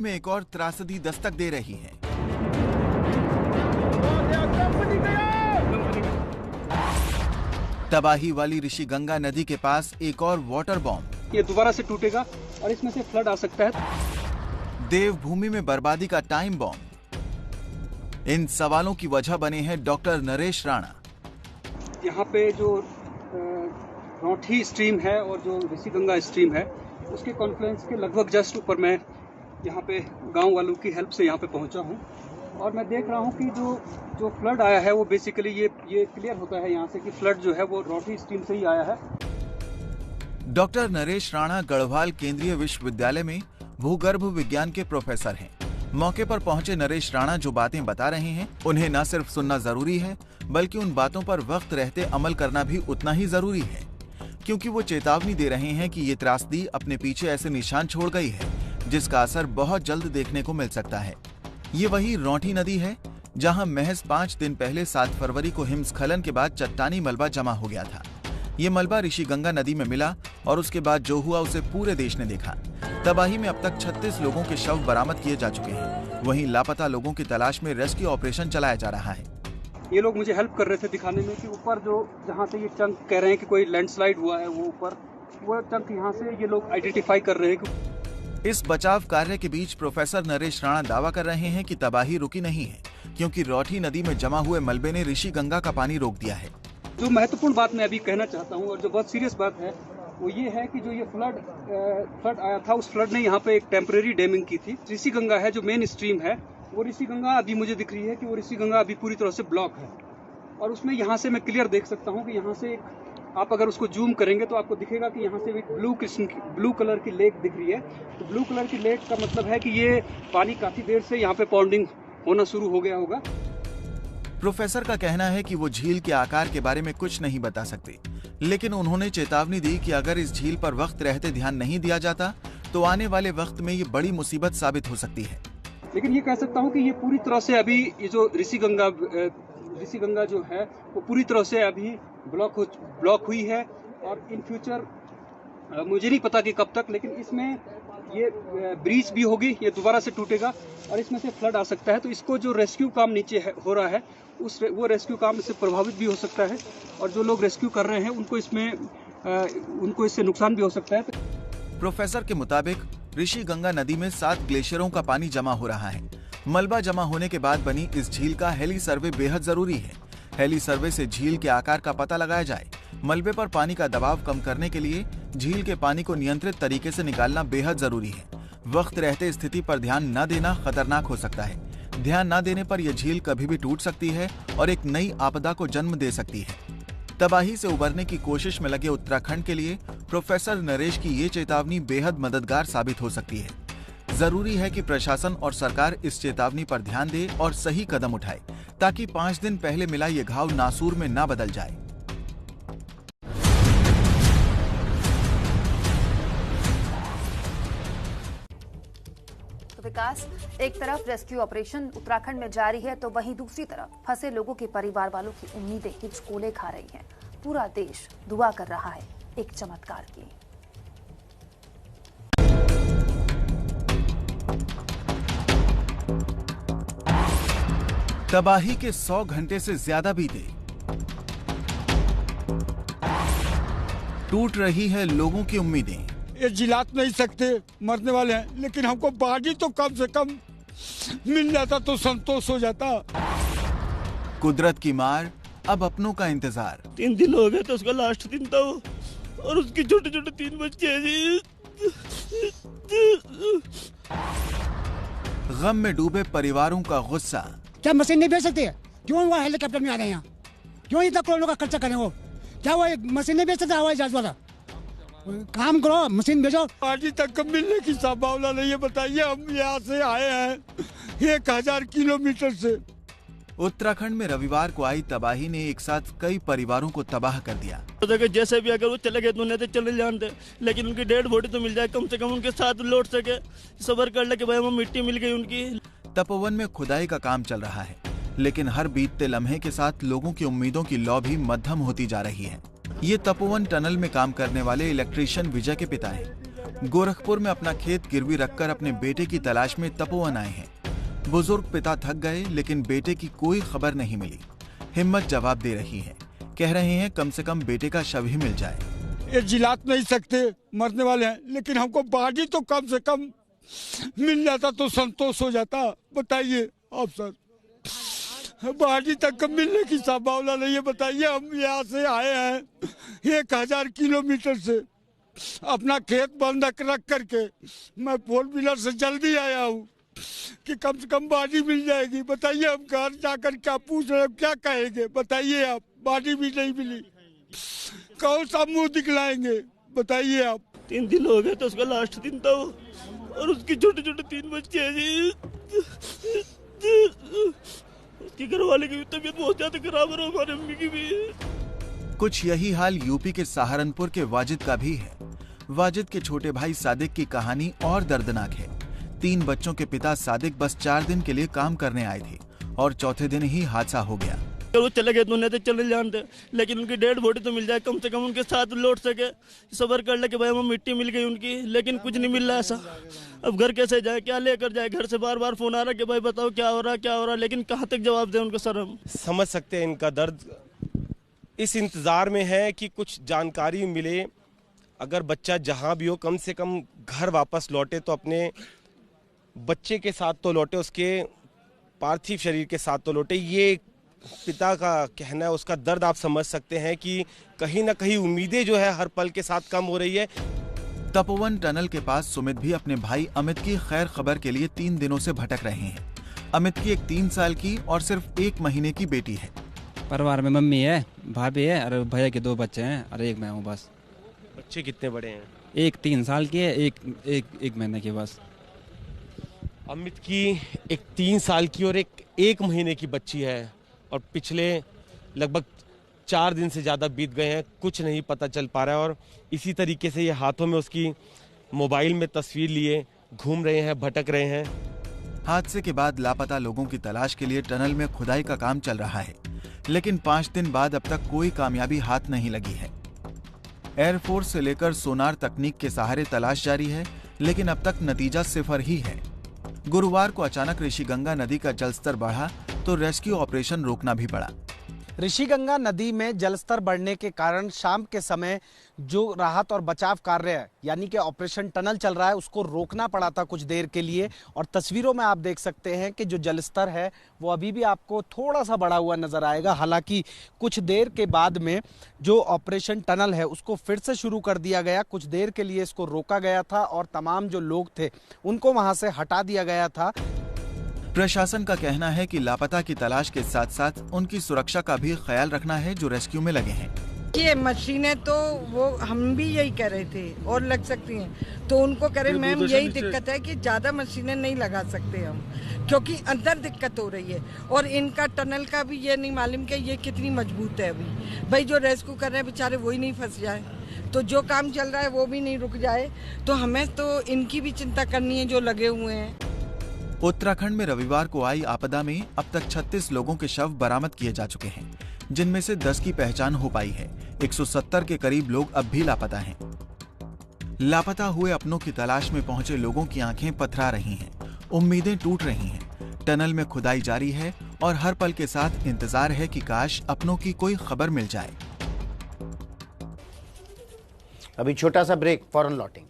में एक और त्रासदी दस्तक दे रही है। तबाही वाली ऋषिगंगा नदी के पास एक और वाटर बॉम्ब। ये दोबारा से टूटेगा और इसमें से फ्लड आ सकता है। देवभूमि में बर्बादी का टाइम बॉम्ब। इन सवालों की वजह बने हैं डॉक्टर नरेश राणा। यहाँ पे जो रौंठी स्ट्रीम है और जो ऋषिगंगा स्ट्रीम है उसके कॉन्फ्लुएंस के लगभग जस्ट ऊपर मैं यहाँ पे गांव वालों की हेल्प से यहाँ पे पहुँचा हूँ और मैं देख रहा हूँ कि जो फ्लड आया है वो बेसिकली ये क्लियर होता है यहाँ से कि फ्लड जो है वो रौंठी स्ट्रीम से ही आया है। डॉक्टर नरेश राणा गढ़वाल केंद्रीय विश्वविद्यालय में भूगर्भ विज्ञान के प्रोफेसर हैं। मौके पर पहुंचे नरेश राणा जो बातें बता रहे हैं उन्हें न सिर्फ सुनना जरूरी है बल्कि उन बातों पर वक्त रहते अमल करना भी उतना ही जरूरी है, क्योंकि वो चेतावनी दे रहे हैं कि ये त्रासदी अपने पीछे ऐसे निशान छोड़ गई है जिसका असर बहुत जल्द देखने को मिल सकता है। ये वही रौंठी नदी है जहां महज 5 दिन पहले 7 फरवरी को हिमस्खलन के बाद चट्टानी मलबा जमा हो गया था। ये मलबा ऋषिगंगा नदी में मिला और उसके बाद जो हुआ उसे पूरे देश ने देखा। तबाही में अब तक 36 लोगों के शव बरामद किए जा चुके हैं। वहीं लापता लोगों की तलाश में रेस्क्यू ऑपरेशन चलाया जा रहा है। ये लोग मुझे हेल्प कर रहे थे दिखाने में कि ऊपर जो जहाँ से ये चंक कह रहे हैं कि कोई लैंडस्लाइड हुआ है वो ऊपर वो चंक यहाँ से ये लोग आइडेंटिफाई कर रहे हैं। इस बचाव कार्य के बीच प्रोफेसर नरेश राणा दावा कर रहे हैं कि तबाही रुकी नहीं है, क्योंकि रौंठी नदी में जमा हुए मलबे ने ऋषिगंगा का पानी रोक दिया है। जो महत्वपूर्ण बात मैं अभी कहना चाहता हूँ और जो बहुत सीरियस बात है वो ये है कि जो ये फ्लड आया था उस फ्लड ने यहाँ पे एक टेम्परेरी डैमिंग की थी। ऋषिगंगा है जो मेन स्ट्रीम है वो ऋषिगंगा अभी मुझे दिख रही है कि वो ऋषिगंगा अभी पूरी तरह से ब्लॉक है और उसमें यहाँ से मैं क्लियर देख सकता हूँ कि यहाँ से आप अगर उसको जूम करेंगे तो आपको दिखेगा कि यहाँ से एक ब्लू कलर की लेक दिख रही है। तो ब्लू कलर की लेक का मतलब है कि ये पानी काफी देर से यहाँ पे पॉन्डिंग होना शुरू हो गया होगा। प्रोफेसर का कहना है कि वो झील के आकार के बारे में कुछ नहीं बता सकते, लेकिन उन्होंने चेतावनी दी कि अगर इस झील पर वक्त रहते ध्यान नहीं दिया जाता तो आने वाले वक्त में ये बड़ी मुसीबत साबित हो सकती है। लेकिन ये कह सकता हूँ कि ये पूरी तरह से अभी ये जो ऋषिगंगा जो है वो पूरी तरह से अभी ब्लॉक हुई है और इन फ्यूचर मुझे नहीं पता कि कब तक, लेकिन इसमें ये ब्रीच भी होगी, ये दोबारा से टूटेगा और इसमें से फ्लड आ सकता है। तो इसको जो रेस्क्यू काम नीचे हो रहा है वो रेस्क्यू काम इससे प्रभावित भी हो सकता है और जो लोग रेस्क्यू कर रहे हैं उनको इससे नुकसान भी हो सकता है। प्रोफेसर के मुताबिक ऋषिगंगा नदी में 7 ग्लेशियरों का पानी जमा हो रहा है। मलबा जमा होने के बाद बनी इस झील का हेली सर्वे बेहद जरूरी है। हेली सर्वे से झील के आकार का पता लगाया जाए। मलबे पर पानी का दबाव कम करने के लिए झील के पानी को नियंत्रित तरीके से निकालना बेहद जरूरी है। वक्त रहते स्थिति पर ध्यान न देना खतरनाक हो सकता है। ध्यान न देने पर यह झील कभी भी टूट सकती है और एक नई आपदा को जन्म दे सकती है। तबाही से उबरने की कोशिश में लगे उत्तराखंड के लिए प्रोफेसर नरेश की ये चेतावनी बेहद मददगार साबित हो सकती है। जरूरी है कि प्रशासन और सरकार इस चेतावनी पर ध्यान दे और सही कदम उठाए ताकि 5 दिन पहले मिला ये घाव नासूर में ना बदल जाए। तो विकास, एक तरफ रेस्क्यू ऑपरेशन उत्तराखंड में जारी है तो वहीं दूसरी तरफ फंसे लोगों के परिवार वालों की उम्मीदें हिचकोले खा रही हैं। पूरा देश दुआ कर रहा है एक चमत्कार की। तबाही के 100 घंटे से ज्यादा बीते। टूट रही है लोगों की उम्मीदें। ये जिलात नहीं सकते, मरने वाले हैं, लेकिन हमको बाडी तो कम से कम मिल जाता तो संतोष हो जाता। कुदरत की मार, अब अपनों का इंतजार। 3 दिन हो गए तो उसका लास्ट दिन था वो, और उसकी छोटे छोटे 3 बच्चे हैं। गम में डूबे परिवारों का गुस्सा। क्या मशीन नहीं भेज सकते? क्यों वो हेलीकॉप्टर में आ रहे हैं यहाँ? क्यों इतना करोड़ों का खर्चा करें? वो क्या वो मशीन नहीं भेज सकते? हवाई जहाज वाला काम करो, मशीन भेजो। आज तक मिलने की संभावना नहीं है। बताइए, हम यहाँ से आए हैं 1000 किलोमीटर से। उत्तराखंड में रविवार को आई तबाही ने एक साथ कई परिवारों को तबाह कर दिया। जैसे भी अगर वो चले गए दुनिया से चले जानते, लेकिन उनकी डेड बॉडी तो मिल जाए, कम से कम उनके साथ लौट सके, सबर कर ले कि भाई हमें मिट्टी मिल गई उनकी। तपोवन में खुदाई का काम चल रहा है, लेकिन हर बीतते लम्हे के साथ लोगों की उम्मीदों की लौ भी मध्यम होती जा रही है। ये तपोवन टनल में काम करने वाले इलेक्ट्रीशियन विजय के पिता हैं। गोरखपुर में अपना खेत गिरवी रखकर अपने बेटे की तलाश में तपोवन आए हैं। बुजुर्ग पिता थक गए, लेकिन बेटे की कोई खबर नहीं मिली। हिम्मत जवाब दे रही है, कह रहे हैं कम से कम बेटे का शव ही मिल जाए। ये जिलात नहीं सकते, मरने वाले हैं, लेकिन हमको बॉडी तो कम से कम मिल जाता तो संतोष हो जाता। बताइए आप सर, बॉडी तक मिलने की संभावना नहीं है। बताइए, हम यहाँ से आए हैं 1000 किलोमीटर से, अपना खेत बंधक रख करके मैं 4 व्हीलर से जल्दी आया हूँ कि कम से कम बॉडी मिल जाएगी। बताइए, हम घर जाकर क्या पूछ रहे हैं, क्या कहेंगे? बताइए आप, बॉडी भी नहीं मिली, कौन सा मुंह दिखलाएंगे? बताइए आप। 3 दिन हो गए तो उसका लास्ट दिन था वो, और उसकी छोटे छोटे 3 बच्चे हैं जी। उसकी घरवाले की भी तबीयत बहुत ज्यादा खराब है, हमारे अम्मी की भी। कुछ यही हाल यूपी के सहारनपुर के वाजिद का भी है। वाजिद के छोटे भाई सादिक की कहानी और दर्दनाक है। 3 बच्चों के पिता सादिक बस 4 दिन के लिए काम करने आए थे और चौथे दिन ही हादसा हो गया। वो चले गए दुनिया से चले जानते, लेकिन उनकी डेड बॉडी तो मिल जाए, कम से कम उनके साथ लौट सके। सबर कर ले कि भाई हमें मिट्टी मिल गई उनकी, लेकिन कुछ नहीं मिल रहा ऐसा। अब घर कैसे जाए, क्या लेकर जाए? घर से बार बार फोन आ रहा कि भाई बताओ क्या हो रहा, लेकिन कहाँ तक जवाब दें उनको सर? हम समझ सकते हैं इनका दर्द। इस इंतजार में है कि कुछ जानकारी मिले। अगर बच्चा जहाँ भी हो, कम से कम घर वापस लौटे तो अपने बच्चे के साथ तो लौटे, उसके पार्थिव शरीर के साथ तो लौटे। ये पिता का कहना है, उसका दर्द आप समझ सकते हैं कि कहीं ना कहीं उम्मीदें जो है हर पल के साथ कम हो रही है। तपोवन टनल के पास सुमित भी अपने भाई अमित की खैर खबर के लिए 3 दिनों से भटक रहे हैं। अमित की एक 3 साल की और सिर्फ 1 महीने की बेटी है। परिवार में मम्मी है, भाभी है और भैया के 2 बच्चे हैं और एक मैं हूँ बस। बच्चे कितने बड़े हैं? एक 3 साल की है, एक महीने की बस। अमित की एक 3 साल की और एक महीने की बच्ची है, और पिछले लगभग 4 दिन से ज़्यादा बीत गए हैं, कुछ नहीं पता चल पा रहा है। और इसी तरीके से ये हाथों में उसकी मोबाइल में तस्वीर लिए घूम रहे हैं, भटक रहे हैं। हादसे के बाद लापता लोगों की तलाश के लिए टनल में खुदाई का काम चल रहा है, लेकिन 5 दिन बाद अब तक कोई कामयाबी हाथ नहीं लगी है। एयरफोर्स से लेकर सोनार तकनीक के सहारे तलाश जारी है, लेकिन अब तक नतीजा 0 ही है। गुरुवार को अचानक ऋषिगंगा नदी का जलस्तर बढ़ा तो रेस्क्यू ऑपरेशन रोकना भी पड़ा। ऋषिगंगा नदी में जलस्तर बढ़ने के कारण शाम के समय जो राहत और बचाव कार्य है, यानी कि ऑपरेशन टनल चल रहा है, उसको रोकना पड़ा था कुछ देर के लिए। और तस्वीरों में आप देख सकते हैं कि जो जलस्तर है वो अभी भी आपको थोड़ा सा बढ़ा हुआ नजर आएगा। हालांकि कुछ देर के बाद में जो ऑपरेशन टनल है उसको फिर से शुरू कर दिया गया। कुछ देर के लिए इसको रोका गया था और तमाम जो लोग थे उनको वहां से हटा दिया गया था। प्रशासन का कहना है कि लापता की तलाश के साथ साथ उनकी सुरक्षा का भी ख्याल रखना है जो रेस्क्यू में लगे हैं। ये मशीनें तो वो हम भी यही कर रहे थे और लग सकती हैं, तो उनको करें मैम, यही दिक्कत है कि ज्यादा मशीनें नहीं लगा सकते हम, क्योंकि अंदर दिक्कत हो रही है। और इनका टनल का भी ये नहीं मालूम कि ये कितनी मजबूत है। अभी भाई जो रेस्क्यू कर रहे हैं बेचारे वही नहीं फंस जाए, तो जो काम चल रहा है वो भी नहीं रुक जाए। तो हमें तो इनकी भी चिंता करनी है जो लगे हुए हैं। उत्तराखंड में रविवार को आई आपदा में अब तक 36 लोगों के शव बरामद किए जा चुके हैं, जिनमें से 10 की पहचान हो पाई है। 170 के करीब लोग अब भी लापता हैं। लापता हुए अपनों की तलाश में पहुंचे लोगों की आंखें पथरा रही हैं, उम्मीदें टूट रही हैं। टनल में खुदाई जारी है और हर पल के साथ इंतजार है कि काश अपनों की कोई खबर मिल जाए। अभी छोटा सा ब्रेक, फौरन लौटेंगे।